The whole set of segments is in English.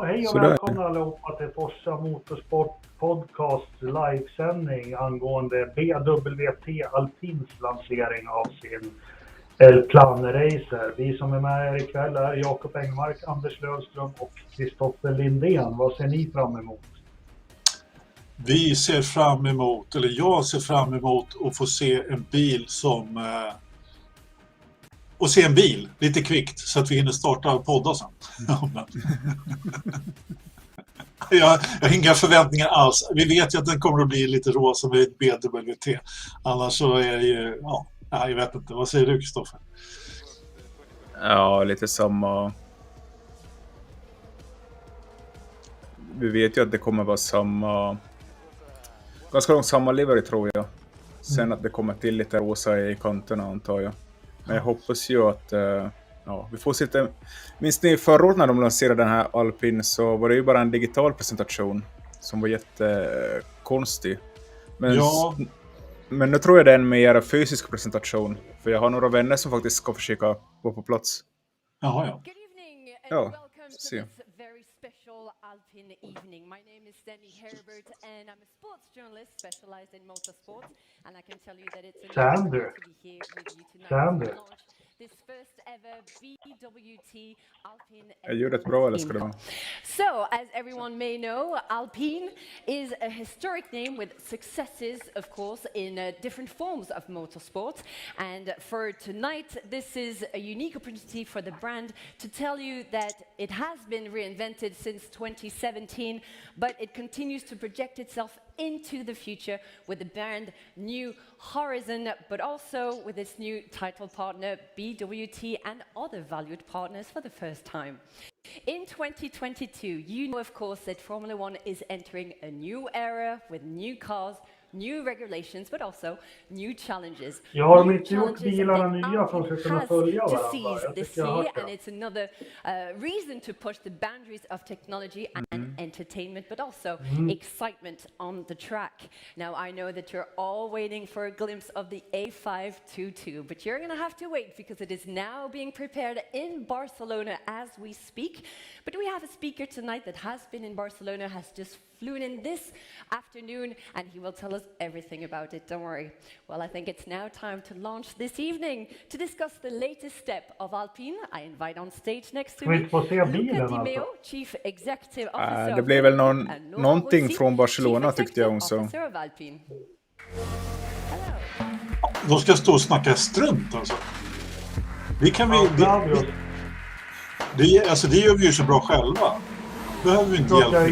hej och välkomna allihopa till Forza Motorsport Podcast livesändning angående BWT Alpines lansering av sin Alpine racer. Vi som är med här ikväll är Jakob Engmark, Anders Lövström och Kristoffer Lindén. Vad ser ni fram emot? Vi ser fram emot, eller jag ser fram emot att få se en bil och se en bil lite kvickt så att vi hinner starta och podda sen. Jag har inga förväntningar alls. Vi vet ju att den kommer att bli lite rosa med ett BWT. Annars så är det ju, jag vet inte. Vad säger du, Kristoffer? Ja, lite samma. Vi vet ju att det kommer vara ganska långt samma livery, tror jag. Sen att det kommer till lite rosa i kanterna, antar jag. Men jag hoppas ju att vi får sitta. Minns ni förra året när de lanserade den här Alpine, så var det ju bara en digital presentation som var jättekonstig. Men nu tror jag det är en mer fysisk presentation. För jag har några vänner som faktiskt ska försöka vara på plats. Jaha, ja. Ja, se. Alpine evening. My name is Danny Herbert and I'm a sports journalist specialized in motorsports, and I can tell you that it's an honor to be here with you tonight to launch this first ever BWT Alpine. Är ljudet bra eller ska det vara? So, as everyone may know, Alpine is a historic name with successes, of course, in different forms of motorsport. And for tonight, this is a unique opportunity for the brand to tell you that it has been reinvented since 2017, but it continues to project itself into the future with a brand new horizon, but also with its new title partner, BWT, and other valued partners for the first time. In 2022, you know, of course, that Formula One is entering a new era with new cars, new regulations, but also new challenges. Jag har inte gjort bilarna nya för att kunna följa varandra. This year, and it's another reason to push the boundaries of technology and entertainment, but also excitement on the track. Now, I know that you're all waiting for a glimpse of the A522, but you're going to have to wait because it is now being prepared in Barcelona as we speak. But we have a speaker tonight that has been in Barcelona, has just flew in this afternoon, and he will tell us everything about it, don't worry. Well, I think it's now time to launch this evening. To discuss the latest step of Alpine, I invite on stage next to me Luca de Meo, Chief Executive Officer. Det blev väl någonting från Barcelona, tyckte jag hon sa. De ska stå och snacka strunt alltså. Det gör vi ju så bra själva. Behöver vi inte hjälp med det.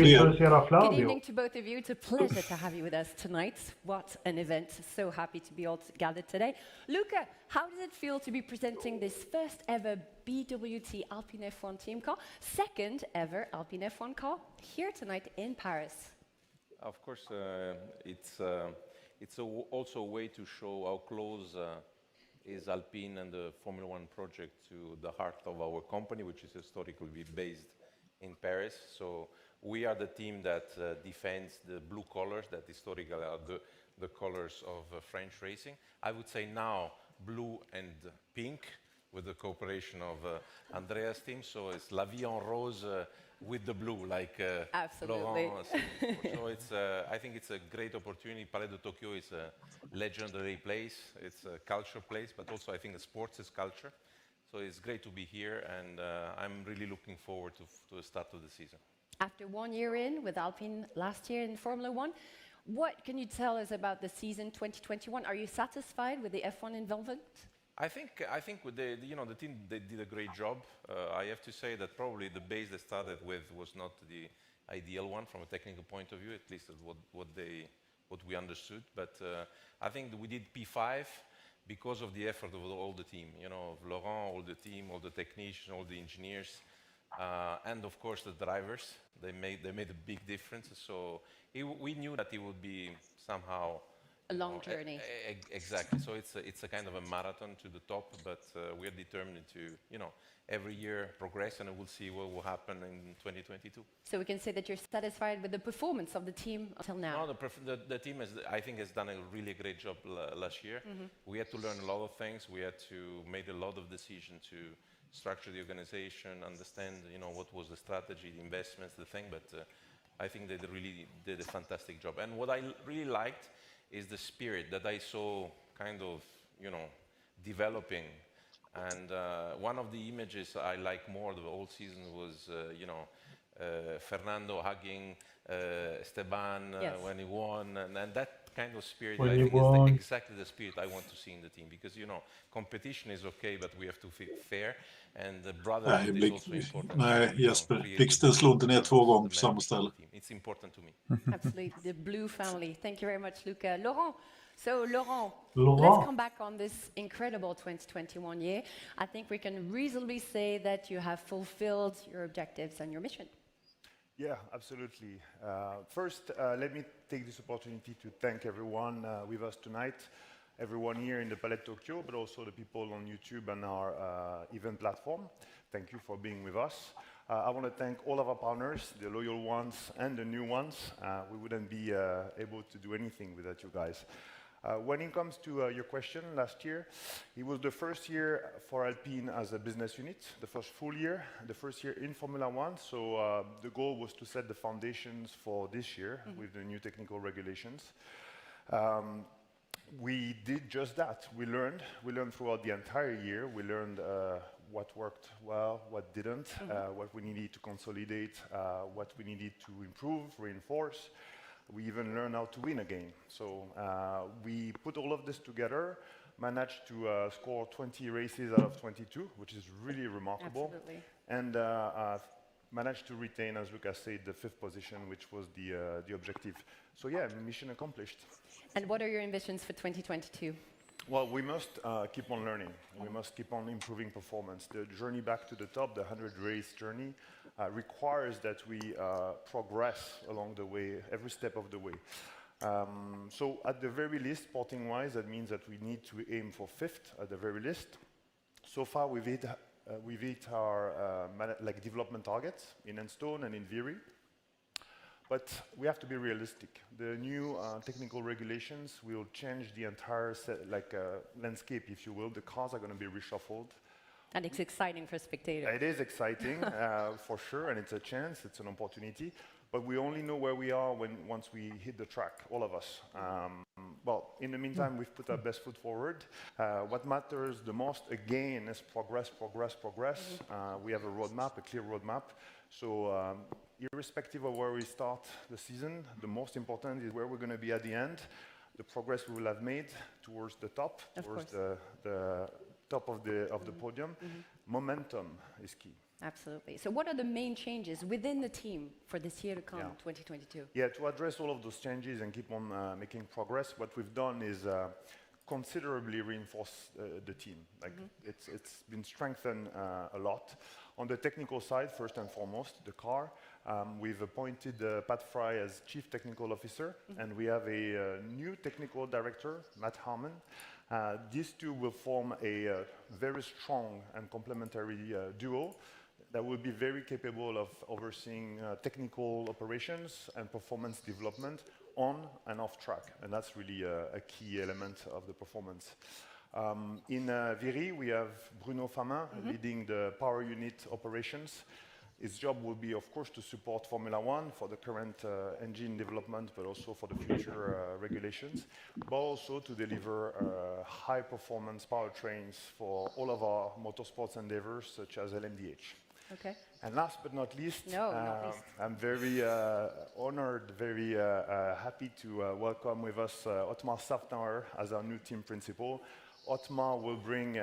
Good evening to both of you. It's a pleasure to have you with us tonight. What an event. So happy to be all gathered today. Luca, how does it feel to be presenting this first ever BWT Alpine F1 team car, second ever Alpine F1 car here tonight in Paris? Of course, it's also a way to show how close is Alpine and the Formula One project to the heart of our company, which is historically based in Paris. So we are the team that defends the blue colors that historically are the colors of French racing. I would say now blue and pink with the cooperation of Andreas' team. So it's La Vie en Rose with the blue, like Laurent. So it's, I think it's a great opportunity. Palais de Tokyo is a legendary place. It's a culture place, but also I think the sports is culture. So it's great to be here, and I'm really looking forward to the start of the season. After 1 year in with Alpine last year in Formula One, what can you tell us about the season 2021? Are you satisfied with the F1 involvement? I think with the team, they did a great job. I have to say that probably the base they started with was not the ideal one from a technical point of view, at least what we understood. But I think that we did P5 because of the effort of all the team, of Laurent, all the team, all the technicians, all the engineers, and of course the drivers. They made a big difference. So we knew that it would be somehow a long journey. Exactly. So it's a kind of a marathon to the top, but we're determined to, every year progress, and we'll see what will happen in 2022. So we can say that you're satisfied with the performance of the team until now? No, the team, I think, has done a really great job last year. We had to learn a lot of things. We had to make a lot of decisions to structure the organization, understand, what was the strategy, the investments, the thing. But I think they really did a fantastic job. And what I really liked is the spirit that I saw kind of, developing. And one of the images I like more the whole season was, Fernando hugging Esteban Yes. when he won, and that kind of spirit, When I he think, won. is exactly the spirit I want to see in the team. Because, competition is okay, but we have to be fair, and the brotherhood is also important. Nej, So, Jesper. create Blixten slår inte ner balance, 2 gånger the på samma members of ställe. the team. It's important to me. Absolutely, the blue family. Thank you very much, Luca. Laurent. So, Laurent, Laurent. let's come back on this incredible 2021 year. I think we can reasonably say that you have fulfilled your objectives and your mission. Yeah, absolutely. First, let me take this opportunity to thank everyone with us tonight, everyone here in the Palais Tokyo, but also the people on YouTube and our event platform. Thank you for being with us. I want to thank all of our partners, the loyal ones and the new ones. We wouldn't be able to do anything without you guys. When it comes to your question, last year, it was the first year for Alpine as a business unit, the first full year, the first year in Formula One. So the goal was to set the foundations for this year with the new technical regulations. We did just that. We learned throughout the entire year. We learned what worked well, what didn't, what we needed to consolidate, what we needed to improve, reinforce. We even learned how to win again. So we put all of this together, managed to score 20 races out of 22, which is really remarkable. Absolutely. And managed to retain, as Lucas said, the 5th position, which was the objective. So yeah, mission accomplished. And what are your ambitions for 2022? Well, we must keep on learning. We must keep on improving performance. The journey back to the top, the 100-race journey, requires that we progress along the way, every step of the way. So at the very least, sporting-wise, that means that we need to aim for 5th at the very least. So far, we've hit our development targets in Enstone and in Viry. But we have to be realistic. The new technical regulations will change the entire landscape, if you will. The cars are going to be reshuffled. And it's exciting for spectators. It is exciting, for sure, and it's a chance, it's an opportunity. But we only know where we are once we hit the track, all of us. Well, in the meantime, we've put our best foot forward. What matters the most, again, is progress. We have a roadmap, a clear roadmap. So irrespective of where we start the season, the most important is where we're going to be at the end, the progress we will have made towards the top, towards the top of the podium. Momentum is key. Absolutely. So what are the main changes within the team for this year to come, 2022? Yeah, to address all of those changes and keep on making progress, what we've done is considerably reinforce the team. It's been strengthened a lot. On the technical side, first and foremost, the car. We've appointed Pat Fry as Chief Technical Officer, and we have a new technical director, Matt Harmon. These two will form a very strong and complementary duo that will be very capable of overseeing technical operations and performance development on and off track. And that's really a key element of the performance. In Viry, we have Bruno Famin leading the power unit operations. His job will be, of course, to support Formula One for the current engine development, but also for the future regulations, but also to deliver high-performance powertrains for all of our motorsports endeavors, such as LMDH. Okay. And last but not least, I'm very honored, very happy to welcome with us Otmar Safnauer as our new team principal. Otmar will bring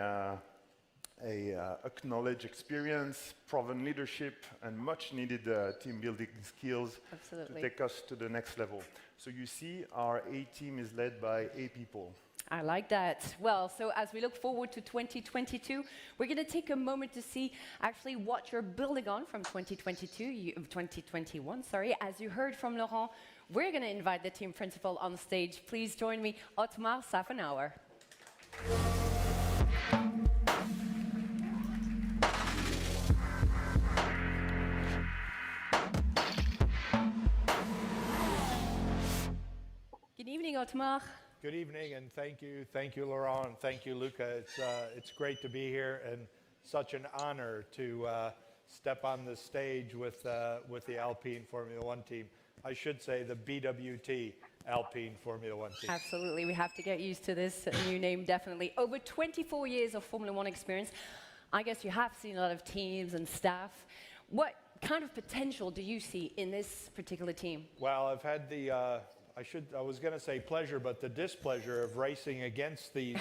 acknowledged experience, proven leadership, and much needed team building skills to take us to the next level. So you see, our A team is led by A people. I like that. Well, so as we look forward to 2022, we're going to take a moment to see actually what you're building on from 2021, sorry. As you heard from Laurent, we're going to invite the team principal on stage. Please join me, Otmar Safnauer. Good evening, Otmar. Good evening, and thank you, Laurent, and thank you, Luca. It's great to be here, and such an honor to step on the stage with the Alpine Formula One team. I should say the BWT Alpine Formula One team. Absolutely, we have to get used to this new name, definitely. Over 24 years of Formula One experience, I guess you have seen a lot of teams and staff. What kind of potential do you see in this particular team? Well, I've had the, I was going to say pleasure, but the displeasure of racing against these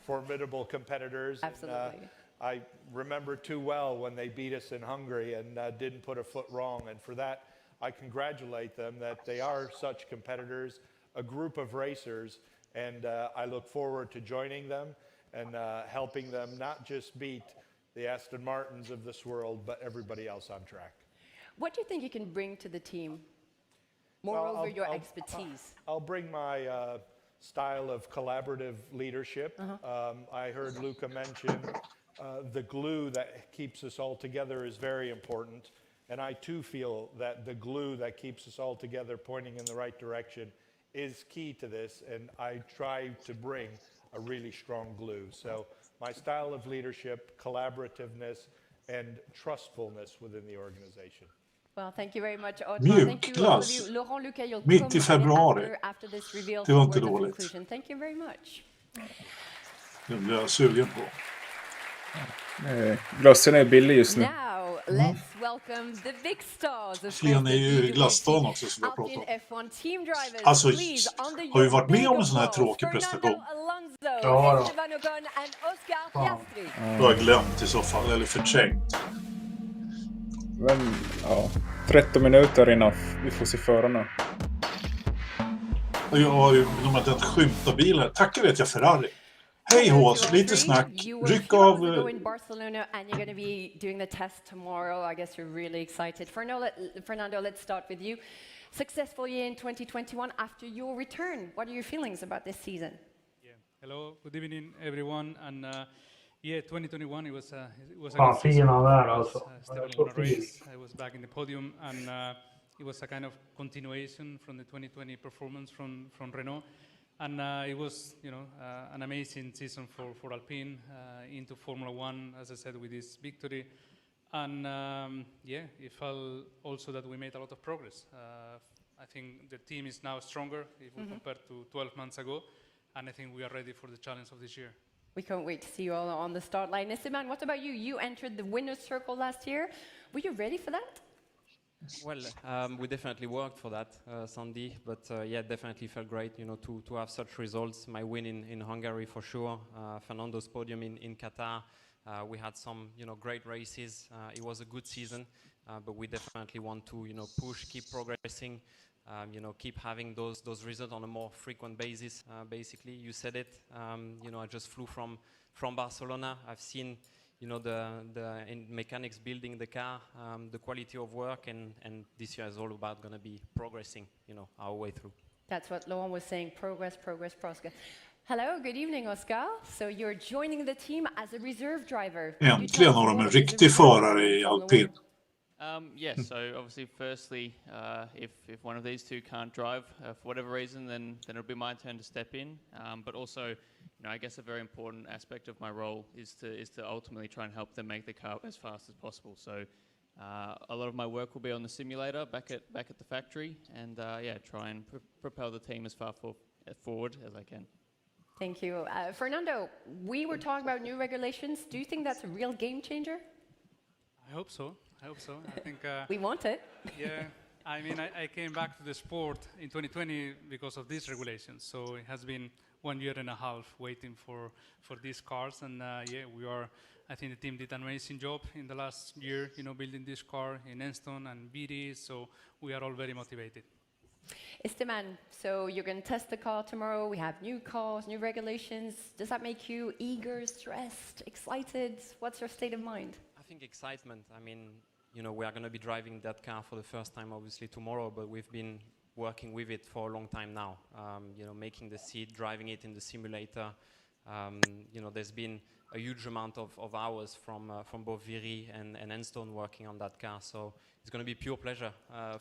formidable competitors. Absolutely. And, I remember too well when they beat us in Hungary and didn't put a foot wrong. And for that, I congratulate them that they are such competitors, a group of racers, and I look forward to joining them and helping them not just beat the Aston Martins of this world, but everybody else on track. What do you think you can bring to the team? Well, Moreover, your expertise. I'll bring my style of collaborative leadership. I heard Luca mention the glue that keeps us all together is very important. And I too feel that the glue that keeps us all together pointing in the right direction is key to this. And I try to bring a really strong glue. So my style of leadership, collaborativeness, and trustfulness within the organization. Well, thank you very much, Otmar. Thank you, all of you. Mjukglass. Laurent, Luca, you'll Mitt i come februari. after this reveal Det var for inte words of dåligt. conclusion. Thank you very much. Det blir jag sugen på. Glassen är billig just nu. Now, let's welcome the big stars. Of Flen course, är ju the glassdagen också som jag Alpine pratar om. F1 team drivers. Alltså, Please, under har vi your varit med big om en sån här applause, tråkig prestation? Fernando Alonso, Ja då. Esteban Ocon and Oscar Piastri. Då har jag glömt i så fall, eller förträngt. Men, ja, 13 minuter innan vi får se förarna. Och jag har ju de inte skymta bilar. Tackar vet jag Ferrari. Hej Hås, lite snack. Ryck av... in Barcelona and you're going to be doing the test tomorrow. I guess you're really excited. Fernando, let's start with you. Successful year in 2021 after your return. What are your feelings about this season? Yeah. Hello, good evening everyone. And yeah, 2021 it was a Fan, good season fina där for us. alltså. Esteban Så won a fin. race. I was back in the podium and it was a kind of continuation from the 2020 performance from Renault. And it was, an amazing season for Alpine into Formula One, as I said, with this victory. And yeah, it felt also that we made a lot of progress. I think the team is now stronger if we compare to 12 months ago. And I think we are ready for the challenge of this year. We can't wait to see you all on the start line. Esteban, what about you? You entered the winner's circle last year. Were you ready for that? Well, we definitely worked for that, Sandy, but yeah, definitely felt great, to have such results. My win in Hungary for sure, Fernando's podium in Qatar. We had some, great races. It was a good season, but we definitely want to, push, keep progressing, keep having those results on a more frequent basis. Basically, you said it. I just flew from Barcelona. I've seen. The mechanics building the car, the quality of work, and this year is all about going to be progressing, our way through. That's what Laurent was saying, progress. Hello, good evening, Oscar. So you're joining the team as a reserve driver. Äntligen har de en riktig förare i Alpine. Yes, so obviously, firstly, if one of these two can't drive for whatever reason, then it'll be my turn to step in. But also, I guess a very important aspect of my role is to ultimately try and help them make the car as fast as possible. So a lot of my work will be on the simulator back at the factory, and try and propel the team as far forward as I can. Thank you. Fernando, we were talking about new regulations. Do you think that's a real game changer? I hope so. I think we want it. Yeah, I mean, I came back to the sport in 2020 because of these regulations. So it has been 1 year and a half waiting for these cars, and I think the team did an amazing job in the last year, building this car in Enston and BD. So we are all very motivated. Esteban, so you're going to test the car tomorrow. We have new cars, new regulations. Does that make you eager, stressed, excited? What's your state of mind? I think excitement. I mean, we are going to be driving that car for the first time, obviously, tomorrow, but we've been working with it for a long time now. Making the seat, driving it in the simulator. There's been a huge amount of hours from both Viry and Enstone working on that car. So it's going to be pure pleasure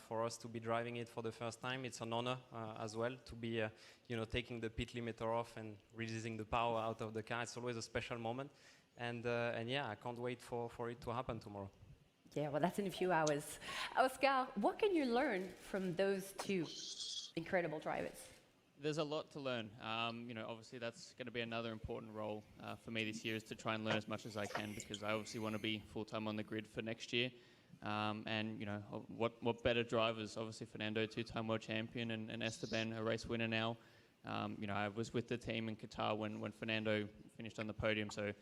for us to be driving it for the first time. It's an honor as well to be, taking the pit limiter off and releasing the power out of the car. It's always a special moment. and yeah, I can't wait for it to happen tomorrow. Yeah, well, that's in a few hours. Oscar, what can you learn from those two incredible drivers? There's a lot to learn. Obviously that's going to be another important role for me this year, is to try and learn as much as I can, because I obviously want to be full-time on the grid for next year. What better drivers? Obviously Fernando, two-time world champion, and Esteban, a race winner now. I was with the team in Qatar when Fernando finished on the podium, so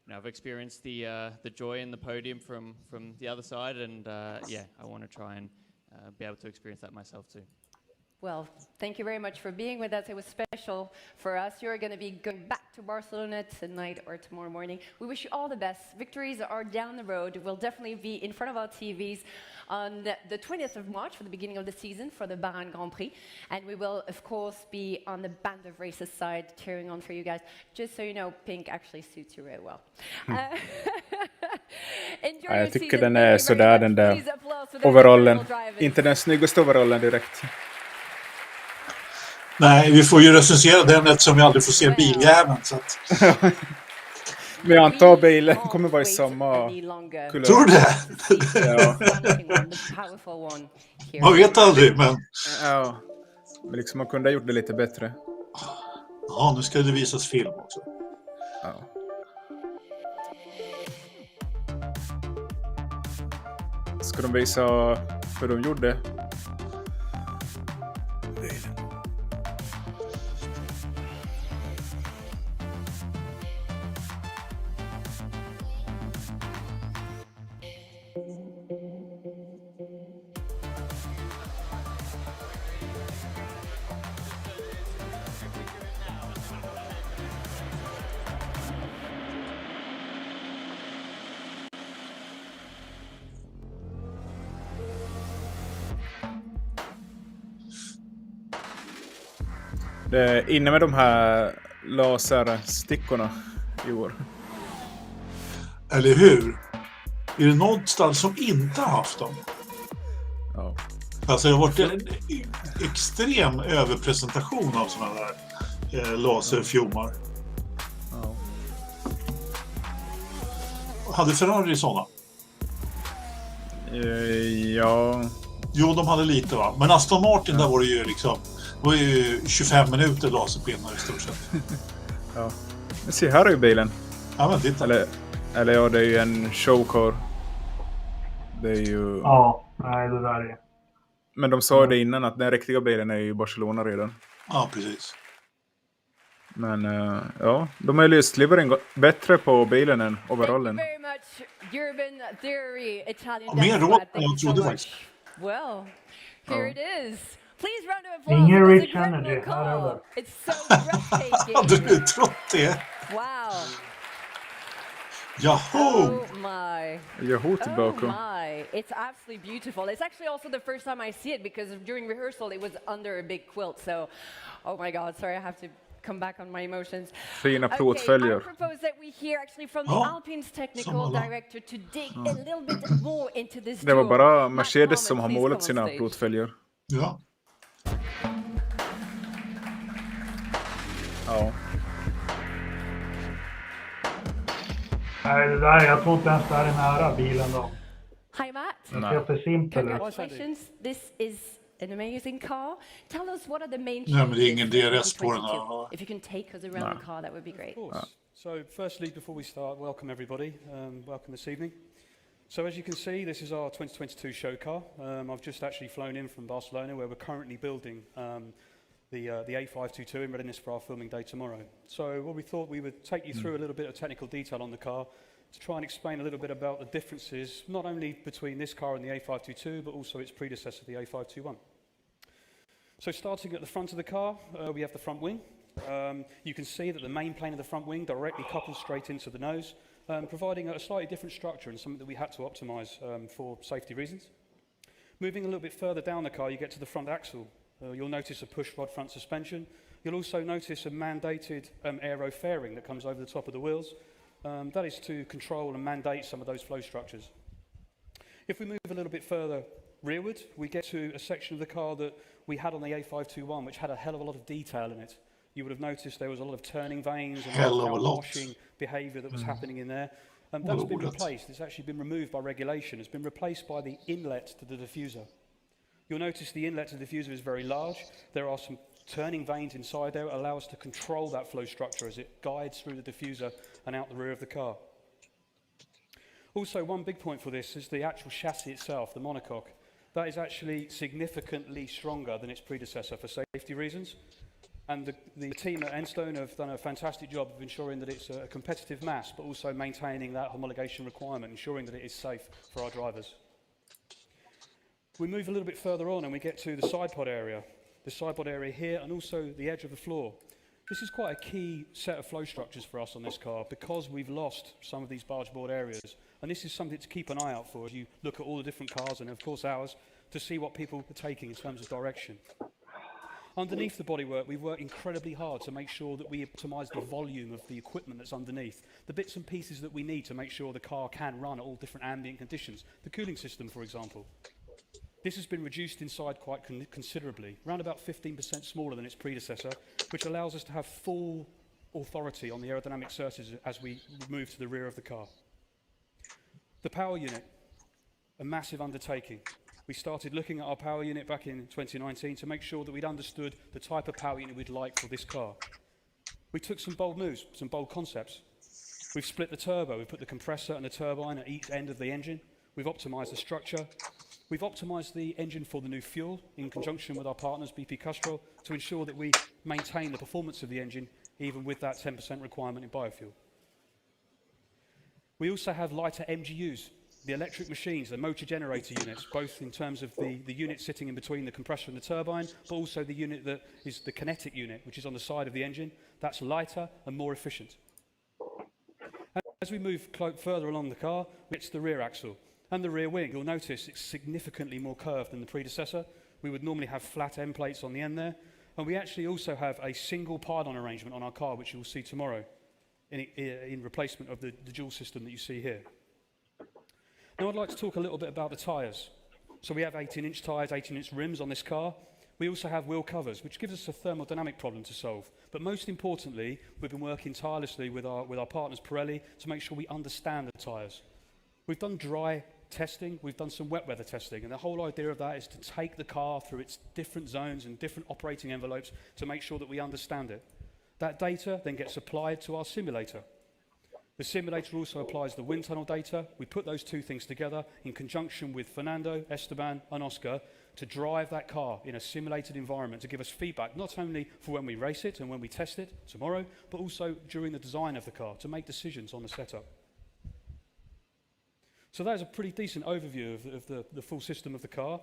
I've experienced the joy in the podium from the other side, and I want to try and be able to experience that myself too. Well, thank you very much for being with us. It was special for us. You're going to be going back to Barcelona tonight or tomorrow morning. We wish you all the best. Victories are down the road. We'll definitely be in front of our TVs on the 20th of March for the beginning of the season for the Bahrain Grand Prix. And we will, of course, be on the band of races side cheering on for you guys. Just so you know, pink actually suits you very well. Enjoy your Jag tycker season. den är sådär, den där overallen. Inte den snyggaste overallen direkt. Nej, vi får ju recensera den eftersom vi aldrig får se biljäveln. Så att... Men jag antar bilen kommer vara i samma kulör. Tror du det? Ja. Man vet aldrig, men... Ja. Men liksom man kunde ha gjort det lite bättre. Ja, nu ska det visas film också. Ja. Ska de visa hur de gjorde? Det är inne med de här laserstickorna i år. Eller hur? Är det någonstans som inte har haft dem? Ja. Alltså det har varit en extrem överpresentation av sådana där laserfjommar. Ja. Hade Ferrari sådana? Ja. Jo, de hade lite va. Men Aston Martin där var det ju liksom... Det var ju 25 minuter laserpinnar i stort sett. Ja. Men se, här är ju bilen. Ja, men titta. Eller ja, det är ju en showcar. Det är ju... Ja, nej det där är... Men de sa ju det innan att den riktiga bilen är ju i Barcelona redan. Ja, precis. Men ja, de har lyst livaren bättre på bilen än overallen. Thank you very much, Urban Theory, Italian. Mer råd än jag trodde faktiskt. Well, here it is. Please round of applause. Ingen Rich Energy här över. It's so breathtaking. Hade du trott det? Wow. Yahoo! Oh my. Yahoo tillbaka. Oh my. It's absolutely beautiful. It's actually also the first time I see it because during rehearsal it was under a big quilt. So, oh my God, sorry, I have to come back on my emotions. Fina plåtföljor. I propose that we hear actually from the Alpines technical director to dig a little bit more into this. Det var bara Mercedes som har målat sina plåtföljor. Ja. Ja. Nej, det där, jag tror inte ens det här är nära bilen då. Hi Matt. Den ser för simpel ut. Congratulations. This is an amazing car. Tell us what are the main Nej, men det är ingen changes DRS på den här. If you can take us around the car, that would be great. Of course. So firstly, before we start, welcome everybody. Welcome this evening. So as you can see, this is our 2022 show car. I've just actually flown in from Barcelona, where we're currently building the A522 in readiness for our filming day tomorrow. So what we thought we would take you through a little bit of technical detail on the car to try and explain a little bit about the differences, not only between this car and the A522, but also its predecessor, the A521. So starting at the front of the car, we have the front wing. You can see that the main plane of the front wing directly couples straight into the nose, providing a slightly different structure and something that we had to optimize for safety reasons. Moving a little bit further down the car, you get to the front axle. You'll notice a push rod front suspension. You'll also notice a mandated aero fairing that comes over the top of the wheels. That is to control and mandate some of those flow structures. If we move a little bit further rearward, we get to a section of the car that we had on the A521, which had a hell of a lot of detail in it. you would have noticed there was a lot of turning vanes and Hell of a lot. washing behavior that was happening in there. And that's been replaced. It's actually been removed by regulation. It's been replaced by the inlet to the diffuser. You'll notice the inlet to the diffuser is very large. There are some turning vanes inside there that allow us to control that flow structure as it guides through the diffuser and out the rear of the car. Also, one big point for this is the actual chassis itself, the monocoque. That is actually significantly stronger than its predecessor for safety reasons. And the team at Enstone have done a fantastic job of ensuring that it's a competitive mass, but also maintaining that homologation requirement, ensuring that it is safe for our drivers. We move a little bit further on and we get to the side pod area. The side pod area here and also the edge of the floor. This is quite a key set of flow structures for us on this car because we've lost some of these barge board areas. And this is something to keep an eye out for as you look at all the different cars and of course ours to see what people are taking in terms of direction. Underneath the bodywork, we've worked incredibly hard to make sure that we optimise the volume of the equipment that's underneath, the bits and pieces that we need to make sure the car can run at all different ambient conditions. The cooling system, for example. This has been reduced inside quite considerably, around about 15% smaller than its predecessor, which allows us to have full authority on the aerodynamic surfaces as we move to the rear of the car. The power unit, a massive undertaking. We started looking at our power unit back in 2019 to make sure that we'd understood the type of power unit we'd like for this car. We took some bold moves, some bold concepts. We've split the turbo, we've put the compressor and the turbine at each end of the engine. We've optimised the structure. We've optimised the engine for the new fuel in conjunction with our partners, BP Castrol, to ensure that we maintain the performance of the engine, even with that 10% requirement in biofuel. We also have lighter MGUs, the electric machines, the motor generator units, both in terms of the unit sitting in between the compressor and the turbine, but also the unit that is the kinetic unit, which is on the side of the engine. That's lighter and more efficient. As we move further along the car, we get to the rear axle. And the rear wing, you'll notice it's significantly more curved than the predecessor. We would normally have flat end plates on the end there. And we actually also have a single pylon arrangement on our car, which you'll see tomorrow, in replacement of the dual system that you see here. Now I'd like to talk a little bit about the tyres. So we have 18-inch tyres, 18-inch rims on this car. We also have wheel covers, which gives us a thermodynamic problem to solve. But most importantly, we've been working tirelessly with our partners Pirelli to make sure we understand the tyres. We've done dry testing, we've done some wet weather testing, and the whole idea of that is to take the car through its different zones and different operating envelopes to make sure that we understand it. That data then gets applied to our simulator. The simulator also applies the wind tunnel data. We put those two things together in conjunction with Fernando, Esteban and Oscar to drive that car in a simulated environment to give us feedback, not only for when we race it and when we test it tomorrow, but also during the design of the car to make decisions on the setup. So that is a pretty decent overview of the full system of the car.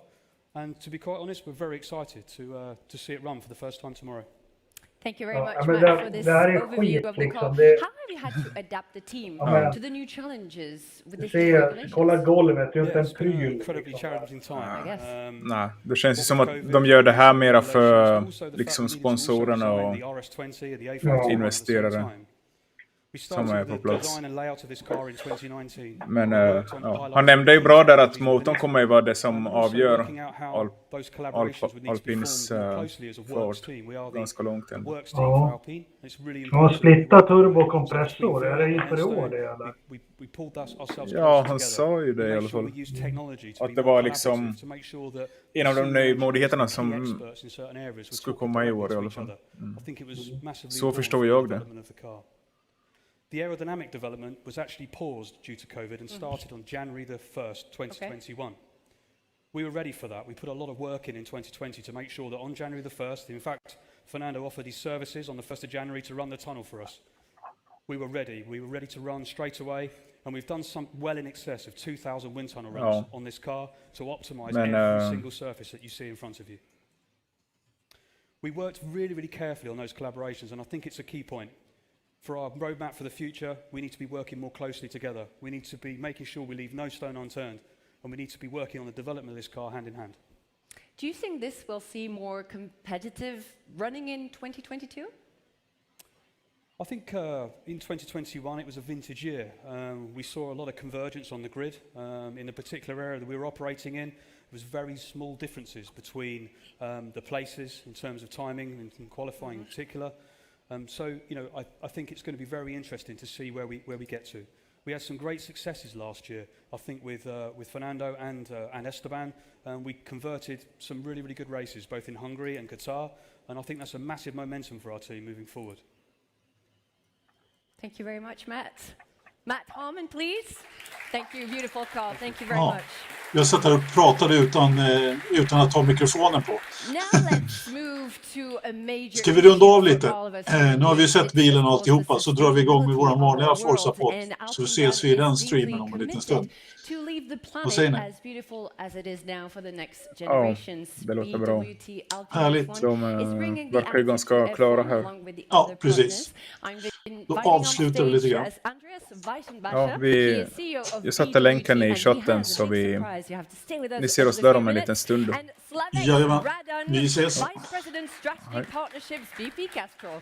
And to be quite honest, we're very excited to see it run for the first time tomorrow. Thank you very much, Matt, for this overview of the car. How have you had to adapt the team to the new challenges with this new regulations? Kolla golvet, det är inte en It's been an pryl. incredibly challenging time. I guess. Nej, det känns ju som att de gör det här mera för liksom sponsorerna och investerare som är på plats. Men han nämnde ju bra där att motorn kommer ju vara det som avgör Alpines fart ganska långt än. Ja. Han splittar turbokompressor, är det inför i år det eller? Ja, han sa ju det i alla fall. Att det var liksom en av de nymodigheterna som skulle komma i år i alla fall. Så förstår jag det. The aerodynamic development was actually paused due to COVID and started on January the 1st, 2021. Okay. We were ready for that. We put a lot of work in 2020 to make sure that on January the 1st, in fact, Fernando offered his services on the 1st of January to run the tunnel for us. We were ready. We were ready to run straight away. And we've done some well in excess of 2,000 wind tunnel runs on this car to optimize every single surface that you see in front of you. We worked really, really carefully on those collaborations, and I think it's a key point. For our roadmap for the future, we need to be working more closely together. We need to be making sure we leave no stone unturned, and we need to be working on the development of this car hand in hand. Do you think this will see more competitive running in 2022? I think in 2021 it was a vintage year. We saw a lot of convergence on the grid. In the particular area that we were operating in, there was very small differences between the places in terms of timing and qualifying in particular. So, you know, I think it's going to be very interesting to see where we get to. We had some great successes last year, I think, with Fernando and Esteban. We converted some really, really good races, both in Hungary and Qatar, and I think that's a massive momentum for our team moving forward. Thank you very much, Matt. Matt Harmon, please. Thank you, beautiful call. Thank you very Ja. much. Jag satt här och pratade utan att ta mikrofonen på. Now let's move to a major Ska vi runda av issue lite? for all of us. Nu har vi sett bilen och It's alltihopa, så drar vi igång med vår sustainability vanliga of our world, Forza-podd. and Så Alpine ses vi i den is streamen deeply om en liten committed stund. to leave the Vad säger planet ni? as beautiful as it is now for the next generations. det låter bra. BWT Alpines Härligt. F1 is bringing the verkar ju ganska attitude klara F1 här. along with the Ja, other precis. partners. I'm Då inviting on avslutar vi lite stage grann. as Andreas Weichenbacher. Ja, He is CEO of jag satte länken i BWT, and chatten, he has a så big vi- surprise. You have to stay with us Ni ser over oss the där few om en minutes. liten stund. And Slavek Jajamän. Radan, Vi ses. Vice President Strategy Partnerships, VP Castrol.